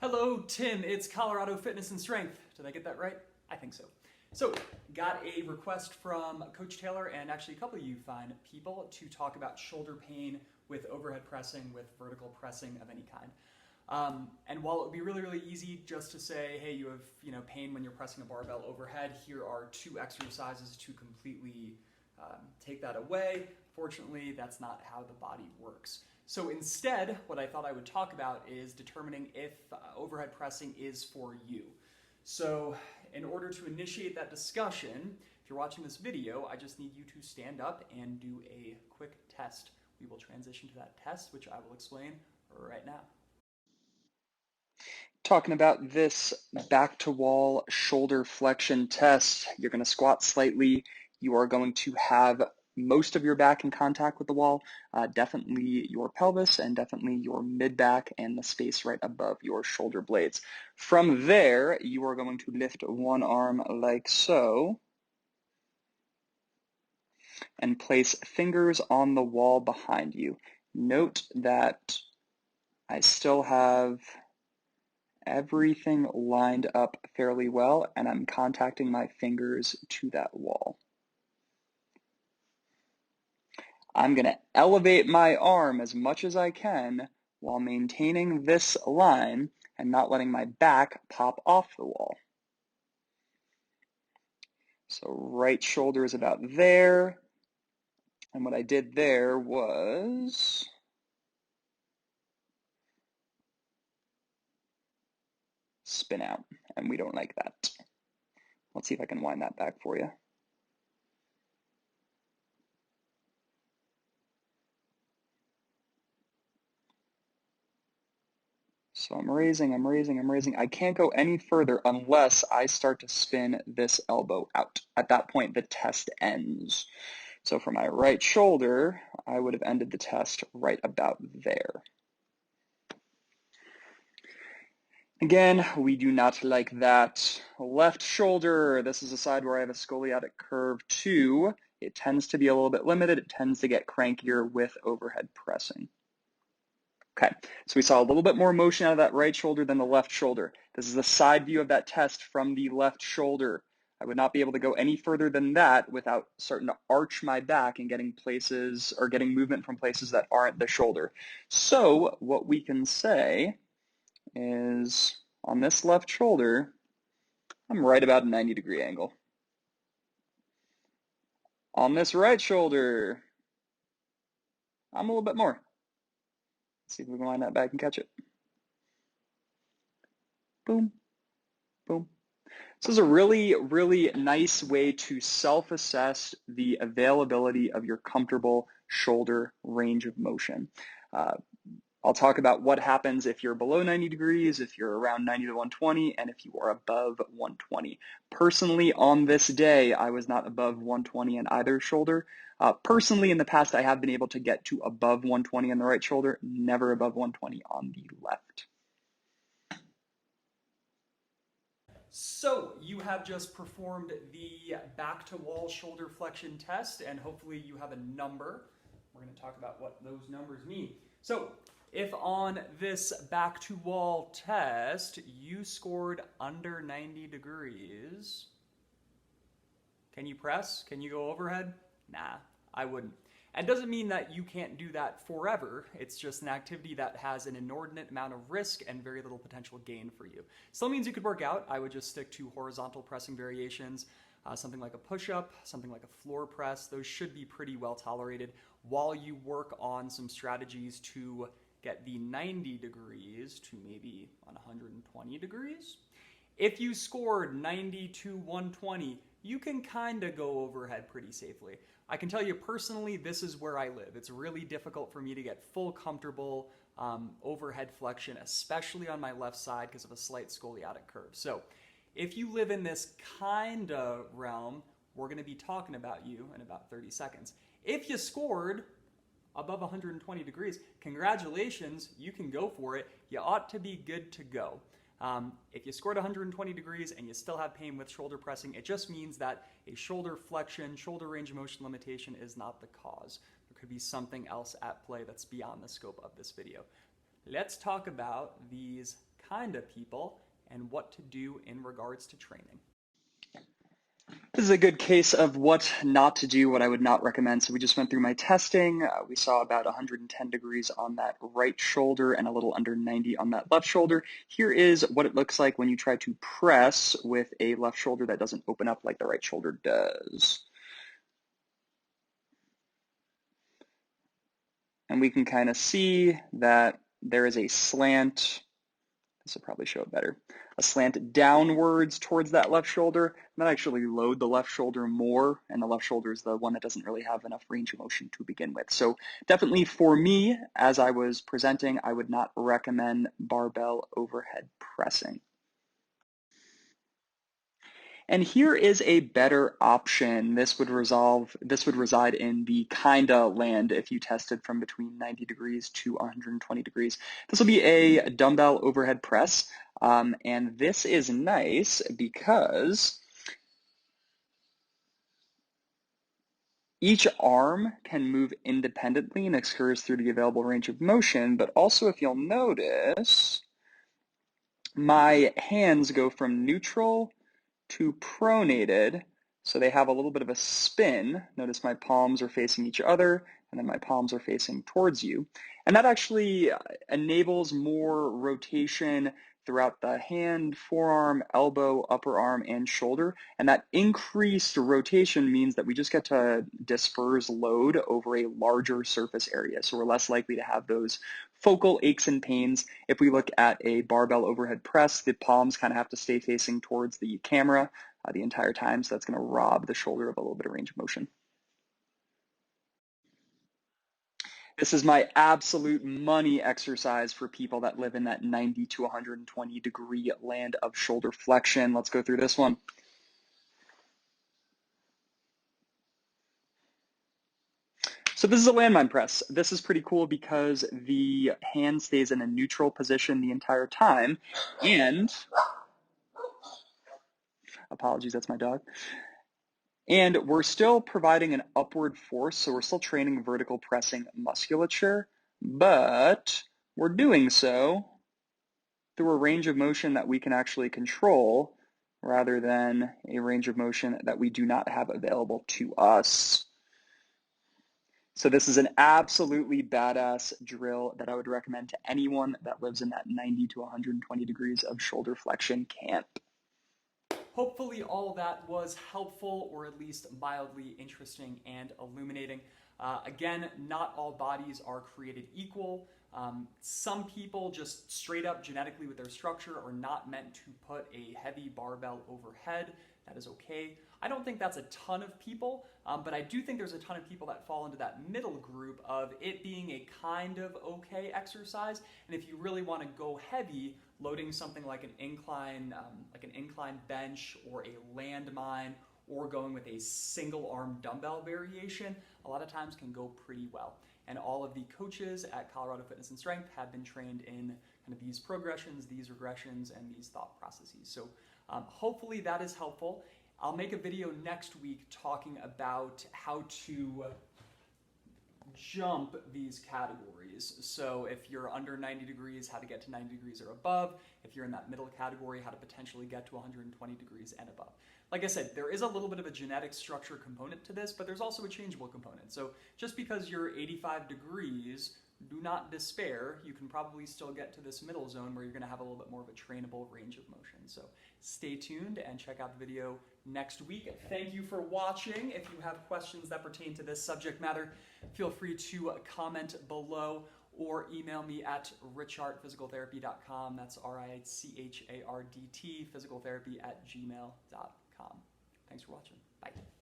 Hello, Tim. It's Colorado Fitness and Strength. Did I get that right? I think so. So, got a request from Coach Taylor and actually a couple of you fine people to talk about shoulder pain with overhead pressing, with vertical pressing of any kind. And while it would be really easy just to say, hey, you have pain when you're pressing a barbell overhead, here are 2 exercises to completely take that away. Fortunately, that's not how the body works. So instead, what I thought I would talk about is determining if overhead pressing is for you. So in order to initiate that discussion, if you're watching this video, I just need you to stand up and do a quick test. We will transition to that test, which I will explain right now. Talking about this back to wall shoulder flexion test. You're going to squat slightly. You are going to have most of your back in contact with the wall, definitely your pelvis and definitely your mid back and the space right above your shoulder blades. From there, you are going to lift one arm like so and place fingers on the wall behind you. Note that I still have everything lined up fairly well, and I'm contacting my fingers to that wall. I'm going to elevate my arm as much as I can while maintaining this line and not letting my back pop off the wall. So right shoulder is about there, and what I did there was spin out, and we don't like that. Let's see if I can wind that back for you. So I'm raising. I can't go any further unless I start to spin this elbow out. At that point, the test ends. So for my right shoulder, I would have ended the test right about there. Again, we do not like that. Left shoulder, this is a side where I have a scoliotic curve too. It tends to be a little bit limited. It tends to get crankier with overhead pressing. Okay, so we saw a little bit more motion out of that right shoulder than the left shoulder. This is a side view of that test from the left shoulder. I would not be able to go any further than that without starting to arch my back and getting places or getting movement from places that aren't the shoulder. So what we can say is on this left shoulder, I'm right about a 90-degree angle. On this right shoulder, I'm a little bit more. Let's see if we can line that back and catch it. Boom, boom. This is a really nice way to self-assess the availability of your comfortable shoulder range of motion. I'll talk about what happens if you're below 90 degrees, if you're around 90 to 120, and if you are above 120. Personally, on this day, I was not above 120 on either shoulder. Personally, in the past, I have been able to get to above 120 on the right shoulder, never above 120 on the left. So you have just performed the back to wall shoulder flexion test, and hopefully you have a number. We're going to talk about what those numbers mean. So if on this back to wall test you scored under 90 degrees, can you press? Can you go overhead? Nah, I wouldn't. It doesn't mean that you can't do that forever. It's just an activity that has an inordinate amount of risk and very little potential gain for you. Still means you could work out. I would just stick to horizontal pressing variations, something like a push-up, something like a floor press. Those should be pretty well tolerated while you work on some strategies to get the 90 degrees to maybe on 120 degrees. If you scored 90 to 120, you can kind of go overhead pretty safely. I can tell you personally, this is where I live. It's really difficult for me to get full comfortable overhead flexion, especially on my left side because of a slight scoliotic curve. So if you live in this kind of realm, we're going to be talking about you in about 30 seconds. If you scored above 120 degrees, congratulations, you can go for it. You ought to be good to go. If you scored 120 degrees and you still have pain with shoulder pressing, it just means that a shoulder flexion, shoulder range of motion limitation is not the cause. There could be something else at play that's beyond the scope of this video. Let's talk about these kind of people and what to do in regards to training. This is a good case of what not to do, what I would not recommend. So we just went through my testing. We saw about 110 degrees on that right shoulder and a little under 90 on that left shoulder. Here is what it looks like when you try to press with a left shoulder that doesn't open up like the right shoulder does. And we can kind of see that there is a slant. This will probably show it better. A slant downwards towards that left shoulder. And that actually load the left shoulder more, and the left shoulder is the one that doesn't really have enough range of motion to begin with. So definitely for me, as I was presenting, I would not recommend barbell overhead pressing. And here is a better option. This would reside in the kinda land if you tested from between 90 degrees to 120 degrees. This will be a dumbbell overhead press. And this is nice because each arm can move independently and occurs through the available range of motion, but also if you'll notice, my hands go from neutral to pronated, so they have a little bit of a spin. Notice my palms are facing each other, and then my palms are facing towards you. And that actually enables more rotation throughout the hand, forearm, elbow, upper arm, and shoulder. And that increased rotation means that we just get to disperse load over a larger surface area. So we're less likely to have those focal aches and pains. If we look at a barbell overhead press, the palms kind of have to stay facing towards the camera the entire time, so that's going to rob the shoulder of a little bit of range of motion. This is my absolute money exercise for people that live in that 90 to 120 degree land of shoulder flexion. Let's go through this one. So this is a landmine press. This is pretty cool because the hand stays in a neutral position the entire time, and apologies, that's my dog. And we're still providing an upward force, so we're still training vertical pressing musculature, but we're doing so through a range of motion that we can actually control rather than a range of motion that we do not have available to us. So this is an absolutely badass drill that I would recommend to anyone that lives in that 90 to 120 degrees of shoulder flexion camp. Hopefully all that was helpful, or at least mildly interesting and illuminating. Again, not all bodies are created equal. Some people just straight up genetically with their structure are not meant to put a heavy barbell overhead. That is okay. I don't think that's a ton of people, but I do think there's a ton of people that fall into that middle group of it being a kind of okay exercise. And if you really want to go heavy, loading something like an incline bench or a landmine, or going with a single arm dumbbell variation, a lot of times can go pretty well. And all of the coaches at Colorado Fitness and Strength have been trained in kind of these progressions, these regressions, and these thought processes. So hopefully that is helpful. I'll make a video next week talking about how to jump these categories. So if you're under 90 degrees, how to get to 90 degrees or above. If you're in that middle category, how to potentially get to 120 degrees and above. Like I said, there is a little bit of a genetic structure component to this, but there's also a changeable component. So just because you're 85 degrees, do not despair. You can probably still get to this middle zone where you're going to have a little bit more of a trainable range of motion. So stay tuned and check out the video next week. Thank you for watching. If you have questions that pertain to this subject matter, feel free to comment below or email me at richardphysicaltherapy.com. That's RICHARDT, physicaltherapy@gmail.com. Thanks for watching. Bye.